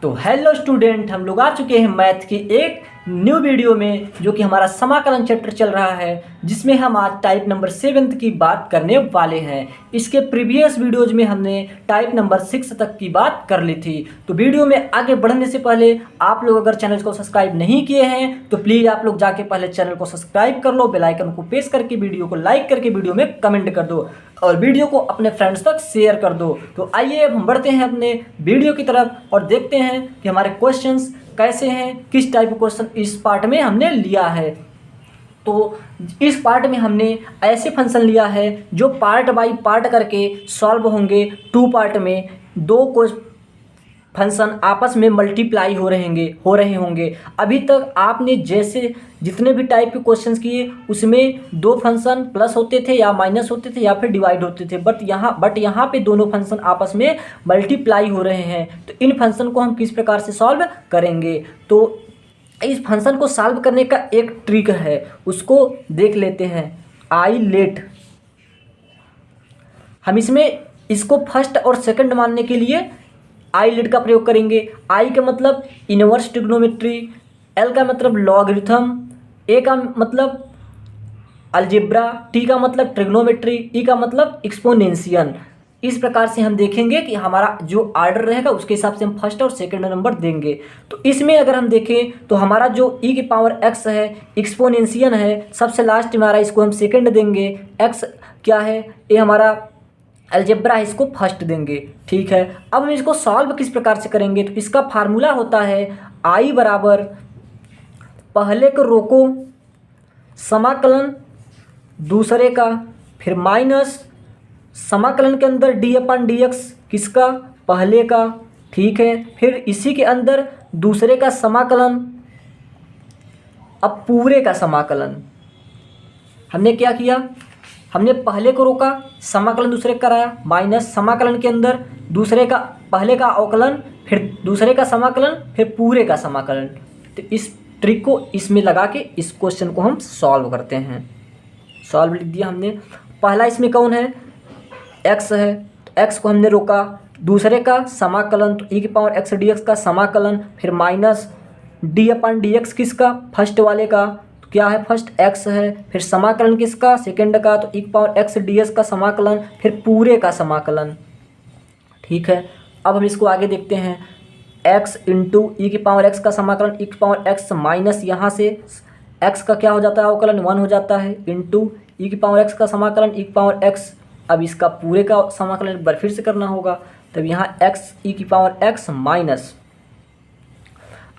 तो hello student, हम लोग आ चुके हैं मैथ की एक न्यू वीडियो में, जो कि हमारा समाकलन चैप्टर चल रहा है, जिसमें हम आज टाइप नंबर 7 की बात करने वाले हैं। इसके प्रीवियस वीडियोज में हमने टाइप नंबर 6 तक की बात कर ली थी। तो वीडियो में आगे बढ़ने से पहले आप लोग अगर चैनल को सब्सक्राइब नहीं किए हैं तो प्लीज़ आप लोग जाके पहले चैनल को सब्सक्राइब कर लो, बेल आइकन को प्रेस करके वीडियो को लाइक करके वीडियो में कमेंट कर दो और वीडियो को अपने फ्रेंड्स तक शेयर कर दो। तो आइए अब हम बढ़ते हैं अपने वीडियो की तरफ और देखते हैं कि हमारे क्वेश्चंस कैसे हैं, किस टाइप का क्वेश्चन इस पार्ट में हमने लिया है। तो इस पार्ट में हमने ऐसे फंक्शन लिया है जो पार्ट बाय पार्ट करके सॉल्व होंगे। टू पार्ट में दो फंक्शन आपस में मल्टीप्लाई हो रहे होंगे। अभी तक आपने जैसे जितने भी टाइप के क्वेश्चंस किए उसमें दो फंक्शन प्लस होते थे या माइनस होते थे या फिर डिवाइड होते थे, बट यहाँ पे दोनों फंक्शन आपस में मल्टीप्लाई हो रहे हैं। तो इन फंक्शन को हम किस प्रकार से सॉल्व करेंगे, तो इस फंक्शन को सॉल्व करने का एक ट्रिक है, उसको देख लेते हैं। आई लेट हम इसको फर्स्ट और सेकंड मानने के लिए आई लेट का प्रयोग करेंगे। आई का मतलब इनवर्स ट्रिग्नोमेट्री, एल का मतलब लॉगरिथम, ए का मतलब अलजेब्रा, टी का मतलब ट्रिग्नोमेट्री, ई का मतलब एक्सपोनेंशियल। इस प्रकार से हम देखेंगे कि हमारा जो आर्डर रहेगा उसके हिसाब से हम फर्स्ट और सेकंड नंबर देंगे। तो इसमें अगर हम देखें तो हमारा जो ई की पावर एक्स है एक्सपोनेंशियल है, सबसे लास्ट में हमारा इसको हम सेकंड देंगे। एक्स क्या है, ये हमारा अलजेब्रा है, इसको फर्स्ट देंगे। ठीक है, अब हम इसको सॉल्व किस प्रकार से करेंगे, तो इसका फार्मूला होता है आई बराबर पहले को रोको समाकलन दूसरे का, फिर माइनस समाकलन के अंदर डी अपन डी एक्स किसका, पहले का। ठीक है, फिर इसी के अंदर दूसरे का समाकलन, अब पूरे का समाकलन। हमने क्या किया, हमने पहले को रोका, समाकलन दूसरे का कराया, माइनस समाकलन के अंदर दूसरे का पहले का अवकलन, फिर दूसरे का समाकलन, फिर पूरे का समाकलन। तो इस ट्रिक को इसमें लगा के इस क्वेश्चन को हम सॉल्व करते हैं। सॉल्व लिख दिया हमने। पहला इसमें कौन है, एक्स है, तो एक्स को हमने रोका, दूसरे का समाकलन तो ई की पावर एक्स डी एक्स का समाकलन, फिर माइनस डी अपन डी एक्स किसका, फर्स्ट वाले का, तो क्या है फर्स्ट एक्स है, फिर समाकलन किसका, सेकंड का, तो ई की पावर एक्स डी एक्स का समाकलन, फिर पूरे का समाकलन। ठीक है, अब हम इसको आगे देखते हैं। एक्स इंटू ई की पावर एक्स का समाकलन, ई की पावर एक्स माइनस यहाँ से एक्स का क्या हो जाता है अवकलन 1 हो जाता है, इंटू ई की पावर एक्स का समाकलन, ई की पावर एक्स, अब इसका पूरे का समाकलन एक बार फिर से करना होगा। तब यहाँ एक्स ई की पावर एक्स माइनस,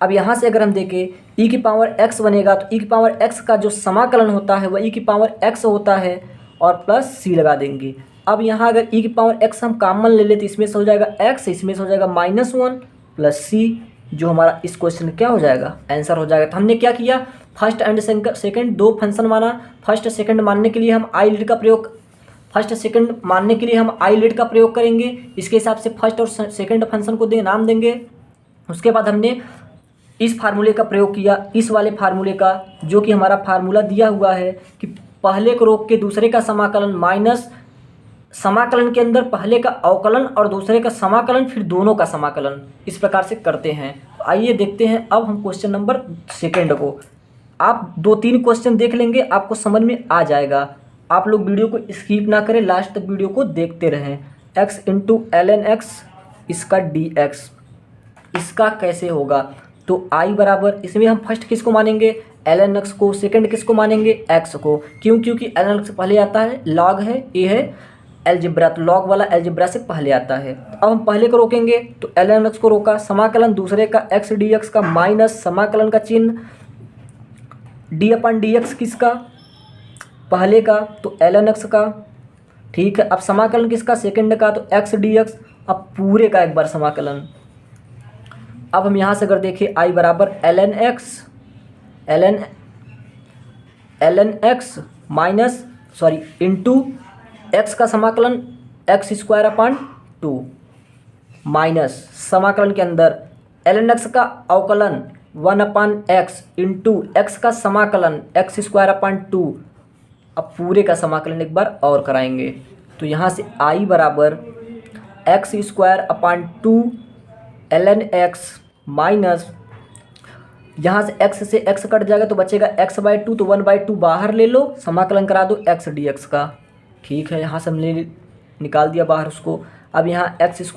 अब यहाँ से अगर हम देखें ई की पावर एक्स बनेगा तो ई की पावर एक्स का जो समाकलन होता है वह ई की पावर एक्स होता है और प्लस सी लगा देंगे। अब यहाँ अगर ई की पावर एक्स हम कॉमन ले लेते, इसमें से हो जाएगा एक्स, इसमें से हो जाएगा -1 प्लस सी, जो हमारा इस क्वेश्चन क्या हो जाएगा, आंसर हो जाएगा। तो हमने क्या किया, फर्स्ट एंड सेकंड दो फंक्शन माना। फर्स्ट सेकंड मानने के लिए हम आई लेट का प्रयोग करेंगे। इसके हिसाब से फर्स्ट और सेकंड फंक्शन को नाम देंगे। उसके बाद हमने इस फार्मूले का प्रयोग किया, इस वाले फार्मूले का, जो कि हमारा फार्मूला दिया हुआ है कि पहले को रोक के दूसरे का समाकलन माइनस समाकलन के अंदर पहले का अवकलन और दूसरे का समाकलन, फिर दोनों का समाकलन। इस प्रकार से करते हैं। तो आइए देखते हैं अब हम क्वेश्चन नंबर सेकंड को। आप 2-3 क्वेश्चन देख लेंगे, आपको समझ में आ जाएगा। आप लोग वीडियो को स्किप ना करें, लास्ट तक वीडियो को देखते रहें। X into L N X इसका डी एक्स, इसका कैसे होगा, तो आई बराबर, इसमें हम फर्स्ट किसको मानेंगे, एल एन एक्स को, सेकेंड किसको मानेंगे, एक्स को। क्यों, क्योंकि एल एन एक्स पहले आता है, लॉग है, ए है एलजेब्रा, तो लॉग वाला एलजेब्रा से पहले आता है। अब हम पहले को रोकेंगे, तो एल एन एक्स को रोका, समाकलन दूसरे का एक्स डी एक्स का माइनस समाकलन का चिन्ह डी अपन डी एक्स किसका, पहले का, तो एल एन एक्स का। ठीक है, अब समाकलन किसका, सेकंड का, तो एक्स डी एक्स, अब पूरे का एक बार समाकलन। अब हम यहाँ से अगर देखें आई बराबर L N X minus into X का समाकलन एक्स स्क्वायर अपन 2 माइनस समाकलन के अंदर एल एन एक्स का अवकलन 1 अपन एक्स इंटू एक्स का समाकलन एक्स स्क्वायर अपन 2। अब पूरे का समाकलन एक बार और कराएंगे, तो यहाँ से आई बराबर x square upon 2 ln x minus यहाँ से x से x कट जाएगा तो बचेगा x/2, तो 1/2 बाहर ले लो, समाकलन करा दो x dx का। ठीक है, यहाँ से हमने निकाल दिया बाहर उसको। अब यहाँ x²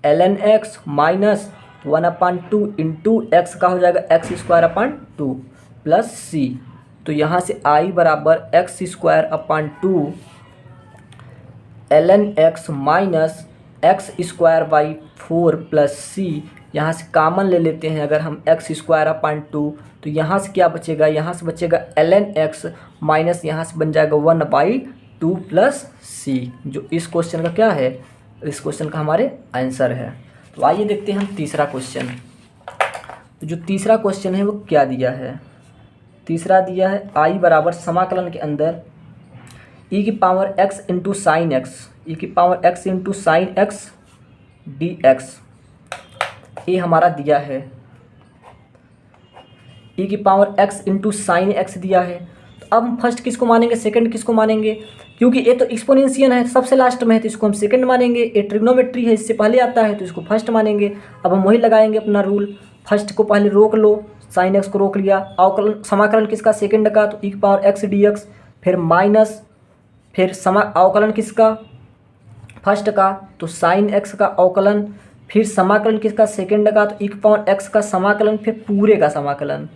ln x minus 1/2 into X का हो जाएगा x² प्लस c। तो यहाँ से i बराबर x² ln x minus x² plus c। यहाँ से कॉमन ले लेते हैं अगर हम x² तो यहाँ से क्या बचेगा, यहाँ से बचेगा ln x माइनस यहाँ से बन जाएगा 1/2 प्लस c, जो इस क्वेश्चन का क्या है, इस क्वेश्चन का हमारे आंसर है। तो आइए देखते हैं हम तीसरा क्वेश्चन। तो जो तीसरा क्वेश्चन है वो क्या दिया है, तीसरा दिया है i बराबर समाकलन के अंदर e⁻x into sine x, e⁻x into sine x dx, ये हमारा दिया है। e⁻x इंटू साइन एक्स दिया है। तो अब हम फर्स्ट किसको मानेंगे, सेकंड किसको मानेंगे, क्योंकि ये तो एक्सपोनेंशियल है, सबसे लास्ट में है तो इसको हम सेकंड मानेंगे। ये ट्रिग्नोमेट्री है, इससे पहले आता है तो इसको फर्स्ट मानेंगे। अब हम वही लगाएंगे अपना रूल, फर्स्ट को पहले रोक लो, साइन एक्स को रोक लिया, अवकलन समाकलन किसका, सेकंड का, तो e⁻x dx, फिर माइनस, फिर अवकलन किसका, फर्स्ट का, तो साइन एक्स का अवकलन, फिर समाकलन किसका, सेकंड का, तो e⁻x का समाकलन, फिर पूरे का समाकलन।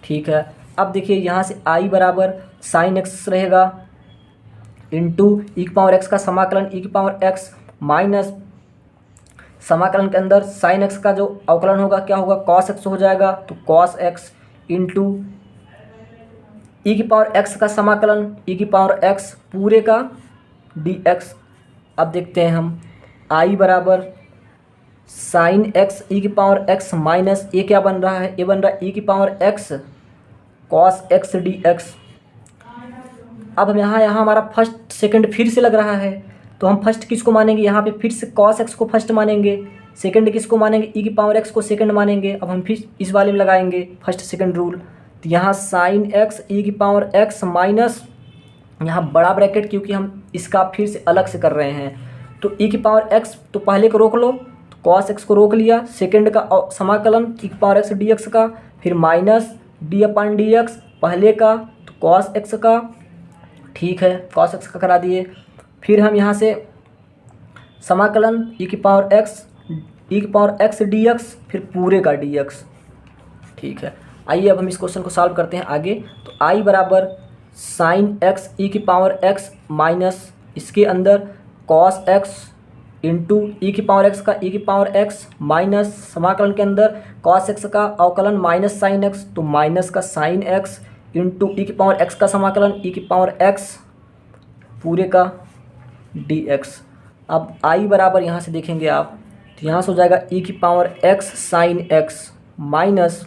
ठीक है, अब देखिए यहाँ से i बराबर साइन एक्स रहेगा इंटू e⁻x का समाकलन e⁻x माइनस समाकलन के अंदर साइन एक्स का जो अवकलन होगा क्या होगा, कॉस एक्स हो जाएगा, तो कॉस एक्स इंटू e⁻x का समाकलन e⁻x पूरे का dx। अब देखते हैं हम i बराबर साइन एक्स e⁻x माइनस ये क्या बन रहा है, ये बन रहा है e⁻x कॉस एक्स dx। अब हम यहाँ हमारा फर्स्ट सेकंड फिर से लग रहा है, तो हम फर्स्ट किसको मानेंगे, यहाँ पे फिर से कॉस एक्स को फर्स्ट मानेंगे, सेकंड किसको मानेंगे, e⁻x को सेकंड मानेंगे। अब हम फिर इस वाले में लगाएंगे फर्स्ट सेकंड रूल, तो यहाँ साइन एक्स e⁻x माइनस यहाँ बड़ा ब्रैकेट, क्योंकि हम इसका फिर से अलग से कर रहे हैं, तो e⁻x तो पहले को रोक लो, तो कॉस एक्स को रोक लिया, सेकंड का समाकलन e⁻x dx का, फिर माइनस d/dx पहले का, तो कॉस एक्स का। ठीक है, कॉस एक्स का करा दिए, फिर हम यहाँ से समाकलन e⁻x dx, फिर पूरे का dx। ठीक है, आइए अब हम इस क्वेश्चन को सॉल्व करते हैं आगे। तो i बराबर साइन एक्स e⁻x माइनस इसके अंदर कॉस एक्स इंटू e⁻x का e⁻x माइनस समाकलन के अंदर कॉस एक्स का अवकलन माइनस साइन एक्स, तो माइनस का साइन एक्स इंटू e⁻x का समाकलन e⁻x पूरे का dx। अब i बराबर यहाँ से देखेंगे आप, तो यहाँ से हो जाएगा e⁻x साइन एक्स माइनस,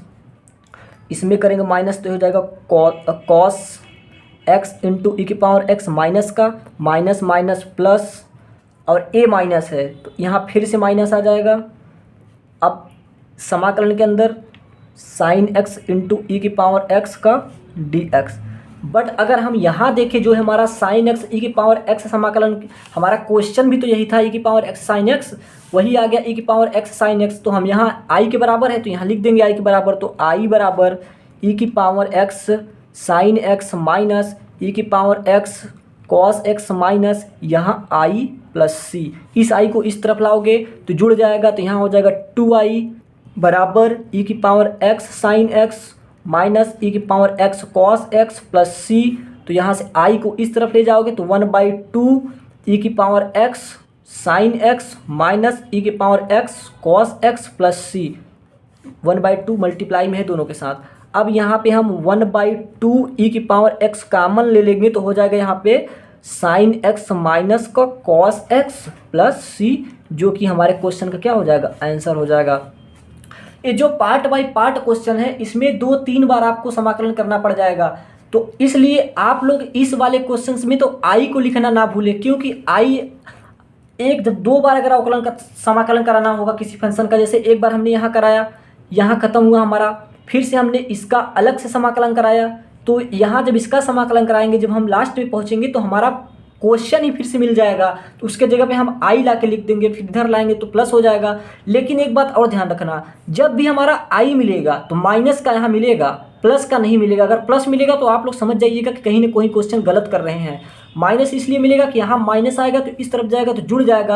इसमें करेंगे माइनस तो हो जाएगा cos x into e⁻x minus का माइनस माइनस प्लस, और a माइनस है तो यहाँ फिर से माइनस आ जाएगा। अब समाकलन के अंदर साइन एक्स इंटू e⁻x का dx। बट अगर हम यहाँ देखें जो है हमारा साइन एक्स e⁻x समाकलन, हमारा क्वेश्चन भी तो यही था e⁻x साइन एक्स, वही आ गया e⁻x साइन एक्स, तो हम यहाँ i के बराबर है तो यहाँ लिख देंगे i के बराबर, तो i बराबर e⁻x sine x minus e⁻x cos x minus यहाँ i प्लस c। इस i को इस तरफ लाओगे तो जुड़ जाएगा, तो यहाँ हो जाएगा 2i बराबर e⁻x sine x minus e⁻x cos x plus c। तो यहाँ से i को इस तरफ ले जाओगे तो 1/2 e⁻x sine x minus e⁻x cos x plus c, 1/2 multiply में है दोनों के साथ। अब यहाँ पे हम 1/2 e⁻x कॉमन ले लेंगे तो हो जाएगा यहाँ पे साइन एक्स माइनस का कॉस एक्स प्लस c, जो कि हमारे क्वेश्चन का क्या हो जाएगा, आंसर हो जाएगा। ये जो पार्ट बाय पार्ट क्वेश्चन है इसमें 2-3 बार आपको समाकलन करना पड़ जाएगा, तो इसलिए आप लोग इस वाले क्वेश्चंस में तो i को लिखना ना भूलें, क्योंकि i एक जब 2 बार अगर अवकलन का समाकलन कराना होगा किसी फंक्शन का, जैसे एक बार हमने यहाँ कराया, यहाँ खत्म हुआ हमारा, फिर से हमने इसका अलग से समाकलन कराया, तो यहाँ जब इसका समाकलन कराएंगे, जब हम लास्ट में पहुँचेंगे तो हमारा क्वेश्चन ही फिर से मिल जाएगा, तो उसके जगह पे हम आई ला के लिख देंगे, फिर इधर लाएंगे तो प्लस हो जाएगा। लेकिन एक बात और ध्यान रखना, जब भी हमारा आई मिलेगा तो माइनस का यहाँ मिलेगा, प्लस का नहीं मिलेगा। अगर प्लस मिलेगा तो आप लोग समझ जाइएगा कि कहीं ना कहीं क्वेश्चन गलत कर रहे हैं। माइनस इसलिए मिलेगा कि यहाँ माइनस आएगा तो इस तरफ जाएगा तो जुड़ जाएगा।